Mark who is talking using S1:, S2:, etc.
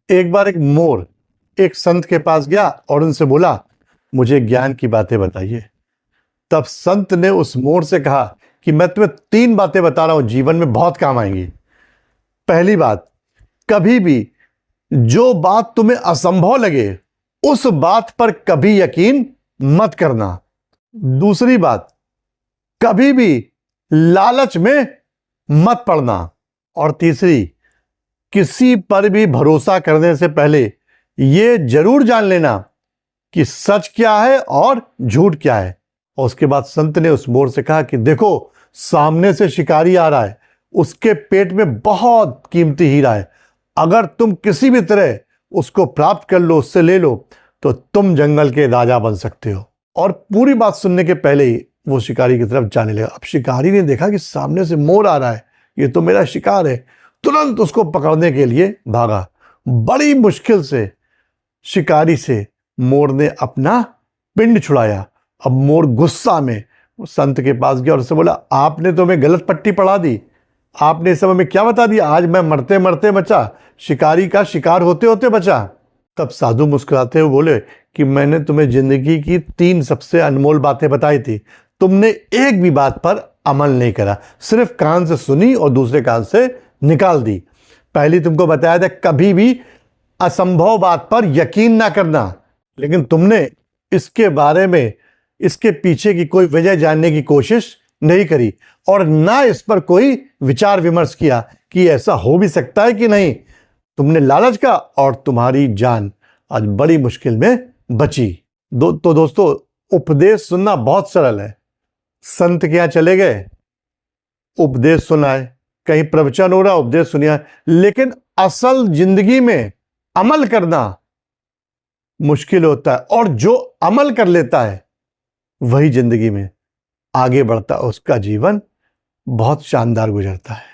S1: एक बार एक मोर एक संत के पास गया और उनसे बोला, मुझे ज्ञान की बातें बताइए। तब संत ने उस मोर से कहा कि मैं तुम्हें 3 बातें बता रहा हूं, जीवन में बहुत काम आएंगी। पहली बात, कभी भी जो बात तुम्हें असंभव लगे उस बात पर कभी यकीन मत करना। दूसरी बात, कभी भी लालच में मत पड़ना। और तीसरी, किसी पर भी भरोसा करने से पहले यह जरूर जान लेना कि सच क्या है और झूठ क्या है। और उसके बाद संत ने उस मोर से कहा कि देखो, सामने से शिकारी आ रहा है, उसके पेट में बहुत कीमती हीरा है। अगर तुम किसी भी तरह उसको प्राप्त कर लो, उससे ले लो, तो तुम जंगल के राजा बन सकते हो। और पूरी बात सुनने के पहले ही वो शिकारी की तरफ जाने लगा। अब शिकारी ने देखा कि सामने से मोर आ रहा है, ये तो मेरा शिकार है। तुरंत उसको पकड़ने के लिए भागा। बड़ी मुश्किल से शिकारी से मोर ने अपना पिंड छुड़ाया। अब मोर गुस्सा में संत के पास गया और उससे बोला, आपने तो हमें गलत पट्टी पढ़ा दी। आपने इस समय में क्या बता दिया? आज मैं मरते मरते बचा, शिकारी का शिकार होते होते बचा। तब साधु मुस्कुराते हुए बोले कि मैंने तुम्हें जिंदगी की 3 सबसे अनमोल बातें बताई थी, तुमने एक भी बात पर अमल नहीं करा, सिर्फ कान से सुनी और दूसरे कान से निकाल दी। पहली तुमको बताया था कभी भी असंभव बात पर यकीन ना करना, लेकिन तुमने इसके बारे में, इसके पीछे की कोई वजह जानने की कोशिश नहीं करी और ना इस पर कोई विचार विमर्श किया कि ऐसा हो भी सकता है कि नहीं। तुमने लालच का और तुम्हारी जान आज बड़ी मुश्किल में बची। तो दोस्तों, उपदेश सुनना बहुत सरल है। संत के यहां चले गए, उपदेश सुनाए, कहीं प्रवचन हो रहा, उपदेश सुनिया, लेकिन असल जिंदगी में अमल करना मुश्किल होता है। और जो अमल कर लेता है वही जिंदगी में आगे बढ़ता है, उसका जीवन बहुत शानदार गुजरता है।